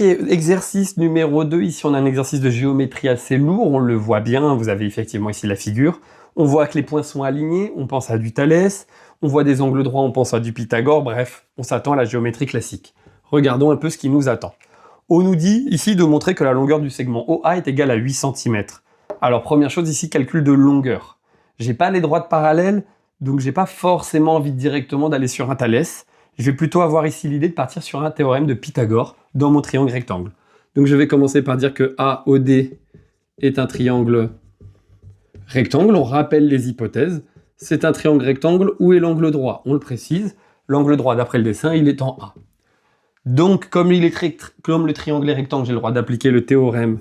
Exercice numéro 2, ici on a un exercice de géométrie assez lourd, on le voit bien, vous avez effectivement ici la figure. On voit que les points sont alignés, on pense à du Thalès, on voit des angles droits, on pense à du Pythagore, bref, on s'attend à la géométrie classique. Regardons un peu ce qui nous attend. On nous dit ici de montrer que la longueur du segment OA est égale à 8 cm. Alors première chose ici, calcul de longueur. J'ai pas les droites parallèles, donc j'ai pas forcément envie directement d'aller sur un Thalès. Je vais plutôt avoir ici l'idée de partir sur un théorème de Pythagore dans mon triangle rectangle. Donc je vais commencer par dire que AOD est un triangle rectangle. On rappelle les hypothèses. C'est un triangle rectangle. Où est l'angle droit? On le précise. L'angle droit, d'après le dessin, il est en A. Donc, comme le triangle est rectangle, j'ai le droit d'appliquer le théorème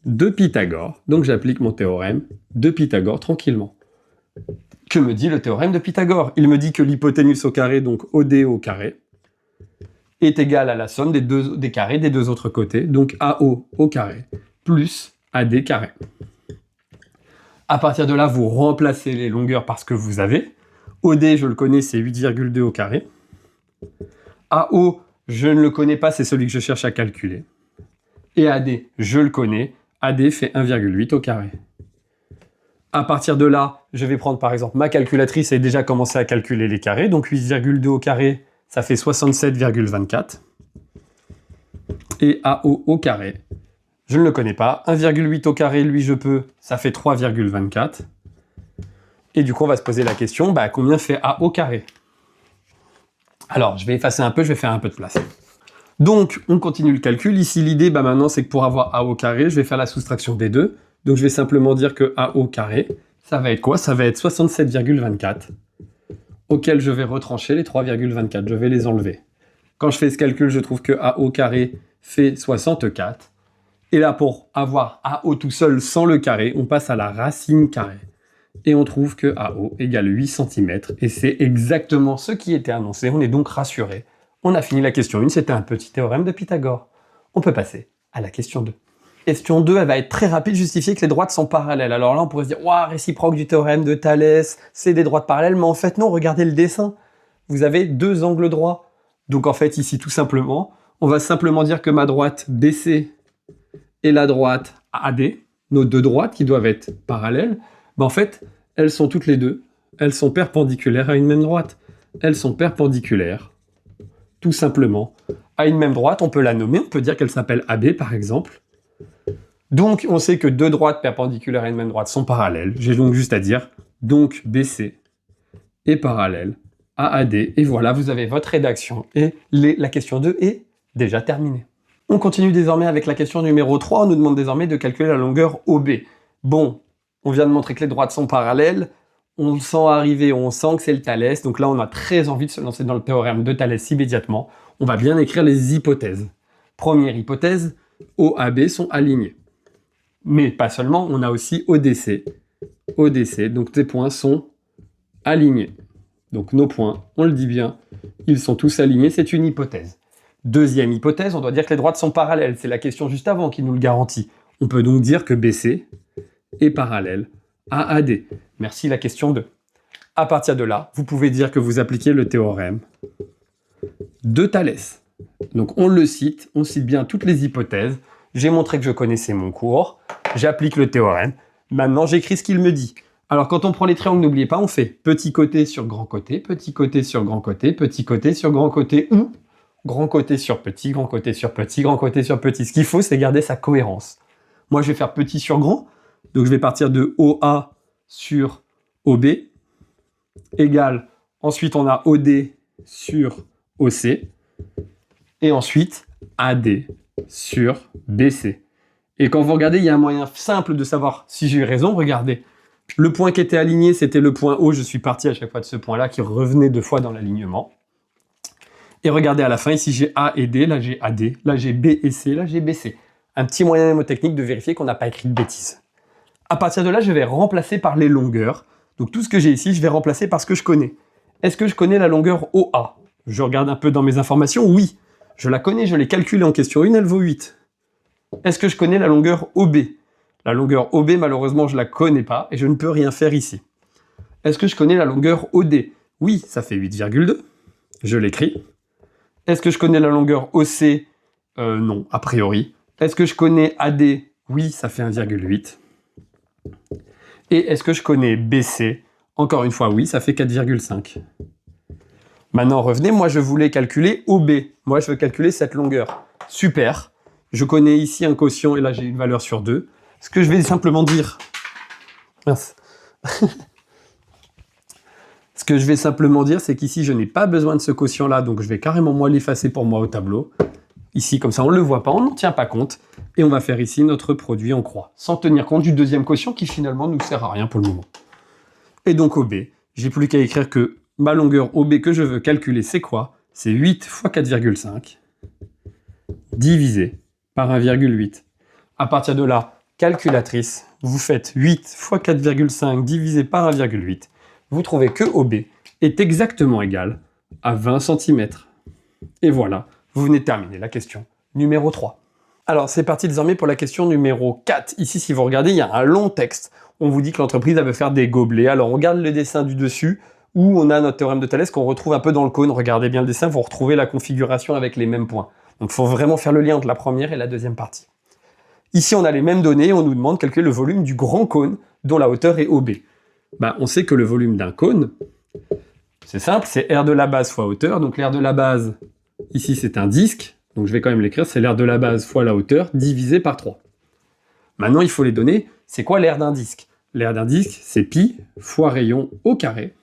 de Pythagore. Donc j'applique mon théorème de Pythagore tranquillement. Que me dit le théorème de Pythagore? Il me dit que l'hypoténuse au carré, donc OD au carré, est égale à la somme des carrés des deux autres côtés, donc AO au carré, plus AD carré. À partir de là, vous remplacez les longueurs par ce que vous avez. OD, je le connais, c'est 8,2 au carré. AO, je ne le connais pas, c'est celui que je cherche à calculer. Et AD, je le connais, AD fait 1,8 au carré. À partir de là, je vais prendre par exemple ma calculatrice et déjà commencer à calculer les carrés. Donc 8,2 au carré, ça fait 67,24. Et AO au carré, je ne le connais pas. 1,8 au carré, lui je peux, ça fait 3,24. Et du coup, on va se poser la question, combien fait A au carré? Alors, je vais effacer un peu, je vais faire un peu de place. Donc, on continue le calcul. Ici, l'idée, maintenant, c'est que pour avoir A au carré, je vais faire la soustraction des deux. Donc, je vais simplement dire que A au carré, ça va être quoi? Ça va être 67,24, auquel je vais retrancher les 3,24. Je vais les enlever. Quand je fais ce calcul, je trouve que A au carré fait 64. Et là, pour avoir AO tout seul sans le carré, on passe à la racine carrée. Et on trouve que AO égale 8 cm. Et c'est exactement ce qui était annoncé. On est donc rassuré. On a fini la question 1, c'était un petit théorème de Pythagore. On peut passer à la question 2. Question 2, elle va être très rapide, justifier que les droites sont parallèles. Alors là, on pourrait se dire, waouh, réciproque du théorème de Thalès, c'est des droites parallèles. Mais en fait, non, regardez le dessin. Vous avez deux angles droits. Donc en fait, ici, tout simplement, on va simplement dire que ma droite BC et la droite AD, nos deux droites qui doivent être parallèles, en fait, elles sont toutes les deux, elles sont perpendiculaires à une même droite. Elles sont perpendiculaires, tout simplement, à une même droite. On peut la nommer, on peut dire qu'elle s'appelle AB, par exemple. Donc, on sait que deux droites perpendiculaires à une même droite sont parallèles. J'ai donc juste à dire, donc BC est parallèle à AD. Et voilà, vous avez votre rédaction. Et la question 2 est déjà terminée. On continue désormais avec la question numéro 3. On nous demande désormais de calculer la longueur OB. Bon, on vient de montrer que les droites sont parallèles. On le sent arriver, on sent que c'est le Thalès. Donc là, on a très envie de se lancer dans le théorème de Thalès immédiatement. On va bien écrire les hypothèses. Première hypothèse, OAB sont alignés. Mais pas seulement, on a aussi ODC. ODC, donc ces points sont alignés. Donc nos points, on le dit bien, ils sont tous alignés, c'est une hypothèse. Deuxième hypothèse, on doit dire que les droites sont parallèles. C'est la question juste avant qui nous le garantit. On peut donc dire que BC est parallèle à AD. Merci, la question 2. À partir de là, vous pouvez dire que vous appliquez le théorème de Thalès. Donc on le cite, on cite bien toutes les hypothèses. J'ai montré que je connaissais mon cours. J'applique le théorème. Maintenant, j'écris ce qu'il me dit. Alors, quand on prend les triangles, n'oubliez pas, on fait petit côté sur grand côté, petit côté sur grand côté, petit côté sur grand côté, ou grand côté sur petit, grand côté sur petit, grand côté sur petit. Ce qu'il faut, c'est garder sa cohérence. Moi, je vais faire petit sur grand. Donc, je vais partir de OA sur OB, égale, ensuite, on a OD sur OC, et ensuite, AD sur BC. Et quand vous regardez, il y a un moyen simple de savoir si j'ai eu raison. Regardez, le point qui était aligné, c'était le point O. Je suis parti à chaque fois de ce point-là qui revenait deux fois dans l'alignement. Et regardez à la fin, ici j'ai A et D, là j'ai AD, là j'ai B et C, là j'ai BC. Un petit moyen mnémotechnique de vérifier qu'on n'a pas écrit de bêtises. À partir de là, je vais remplacer par les longueurs. Donc tout ce que j'ai ici, je vais remplacer par ce que je connais. Est-ce que je connais la longueur OA? Je regarde un peu dans mes informations, oui. Je la connais, je l'ai calculée en question 1, elle vaut 8. Est-ce que je connais la longueur OB? La longueur OB, malheureusement, je ne la connais pas et je ne peux rien faire ici. Est-ce que je connais la longueur OD? Oui, ça fait 8,2. Je l'écris. Est-ce que je connais la longueur OC? Non, a priori. Est-ce que je connais AD? Oui, ça fait 1,8. Et est-ce que je connais BC? Encore une fois, oui, ça fait 4,5. Maintenant, revenez, moi je voulais calculer OB. Moi je veux calculer cette longueur. Super. Je connais ici un quotient et là j'ai une valeur sur 2. Ce que je vais simplement dire... Mince. Ce que je vais simplement dire, c'est qu'ici je n'ai pas besoin de ce quotient-là, donc je vais carrément moi l'effacer pour moi au tableau. Ici, comme ça on ne le voit pas, on n'en tient pas compte. Et on va faire ici notre produit en croix, sans tenir compte du deuxième quotient qui finalement ne nous sert à rien pour le moment. Et donc OB, j'ai plus qu'à écrire que ma longueur OB que je veux calculer, c'est quoi? C'est 8 fois 4,5 divisé par 1,8. À partir de là, calculatrice, vous faites 8 fois 4,5 divisé par 1,8. Vous trouvez que OB est exactement égal à 20 cm. Et voilà, vous venez de terminer la question numéro 3. Alors, c'est parti désormais pour la question numéro 4. Ici, si vous regardez, il y a un long texte. On vous dit que l'entreprise veut faire des gobelets. Alors, on regarde le dessin du dessus, où on a notre théorème de Thalès qu'on retrouve un peu dans le cône. Regardez bien le dessin, vous retrouvez la configuration avec les mêmes points. Donc, il faut vraiment faire le lien entre la première et la deuxième partie. Ici, on a les mêmes données et on nous demande de calculer le volume du grand cône, dont la hauteur est OB. On sait que le volume d'un cône, c'est simple, c'est R de la base fois hauteur. Donc, l'aire de la base, ici, c'est un disque. Donc je vais quand même l'écrire, c'est l'aire de la base fois la hauteur divisé par 3. Maintenant, il faut les donner. C'est quoi l'aire d'un disque? L'aire d'un disque, c'est pi fois rayon au carré,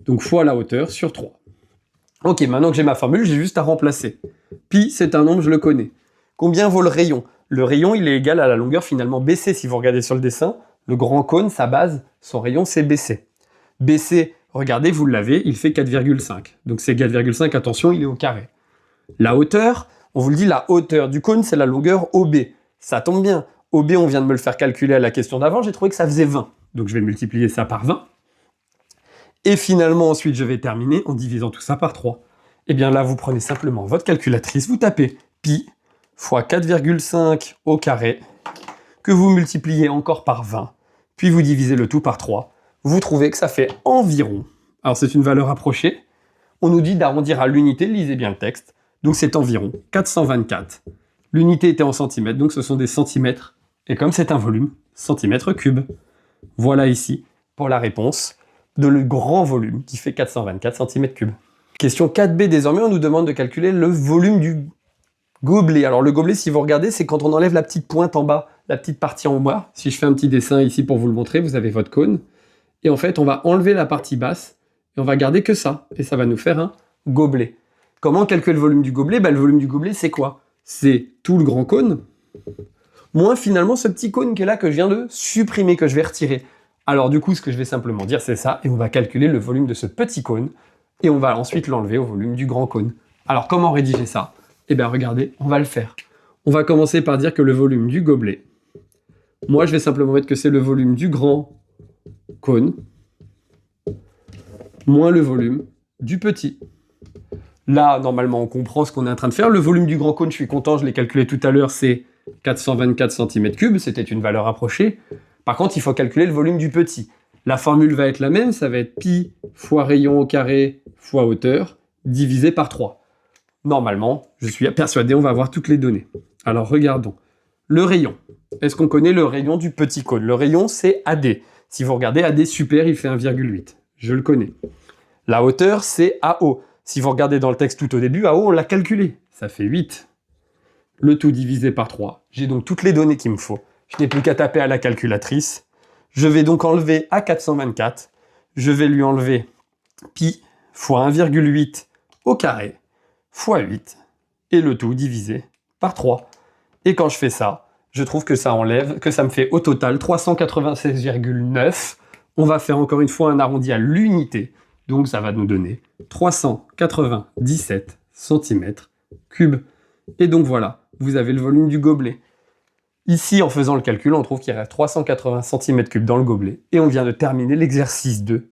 donc fois la hauteur sur 3. Ok, maintenant que j'ai ma formule, j'ai juste à remplacer. Pi, c'est un nombre, je le connais. Combien vaut le rayon? Le rayon, il est égal à la longueur finalement BC. Si vous regardez sur le dessin, le grand cône, sa base, son rayon, c'est BC. BC, regardez, vous l'avez, il fait 4,5. Donc c'est 4,5, attention, il est au carré. La hauteur, on vous le dit, la hauteur du cône, c'est la longueur OB. Ça tombe bien. OB, on vient de me le faire calculer à la question d'avant, j'ai trouvé que ça faisait 20. Donc je vais multiplier ça par 20. Et finalement, ensuite, je vais terminer en divisant tout ça par 3. Et bien là, vous prenez simplement votre calculatrice, vous tapez pi fois 4,5 au carré, que vous multipliez encore par 20, puis vous divisez le tout par 3. Vous trouvez que ça fait environ, alors c'est une valeur approchée, on nous dit d'arrondir à l'unité, lisez bien le texte, donc c'est environ 424. L'unité était en centimètres, donc ce sont des centimètres. Et comme c'est un volume, centimètres cubes. Voilà ici pour la réponse de le grand volume qui fait 424 cm3. Question 4b désormais, on nous demande de calculer le volume du gobelet. Alors le gobelet, si vous regardez, c'est quand on enlève la petite pointe en bas, la petite partie en bas. Si je fais un petit dessin ici pour vous le montrer, vous avez votre cône. Et en fait, on va enlever la partie basse et on va garder que ça. Et ça va nous faire un gobelet. Comment calculer le volume du gobelet? Le volume du gobelet, c'est quoi? C'est tout le grand cône, moins finalement ce petit cône qui est là que je viens de supprimer, que je vais retirer. Alors du coup, ce que je vais simplement dire, c'est ça, et on va calculer le volume de ce petit cône, et on va ensuite l'enlever au volume du grand cône. Alors comment rédiger ça? Eh bien regardez, on va le faire. On va commencer par dire que le volume du gobelet, moi je vais simplement mettre que c'est le volume du grand cône, moins le volume du petit. Là, normalement, on comprend ce qu'on est en train de faire. Le volume du grand cône, je suis content, je l'ai calculé tout à l'heure, c'est 424 cm3, c'était une valeur approchée. Par contre, il faut calculer le volume du petit. La formule va être la même, ça va être pi fois rayon au carré fois hauteur, divisé par 3. Normalement, je suis persuadé, on va avoir toutes les données. Alors, regardons. Le rayon. Est-ce qu'on connaît le rayon du petit cône? Le rayon, c'est AD. Si vous regardez, AD super, il fait 1,8. Je le connais. La hauteur, c'est AO. Si vous regardez dans le texte tout au début, AO, on l'a calculé. Ça fait 8. Le tout divisé par 3. J'ai donc toutes les données qu'il me faut. Je n'ai plus qu'à taper à la calculatrice. Je vais donc enlever à 424. Je vais lui enlever pi fois 1,8 au carré fois 8. Et le tout divisé par 3. Et quand je fais ça, je trouve que ça enlève, que ça me fait au total 396,9. On va faire encore une fois un arrondi à l'unité. Donc ça va nous donner 397 cm3. Et donc voilà, vous avez le volume du gobelet. Ici, en faisant le calcul, on trouve qu'il reste 380 cm3 dans le gobelet. Et on vient de terminer l'exercice 2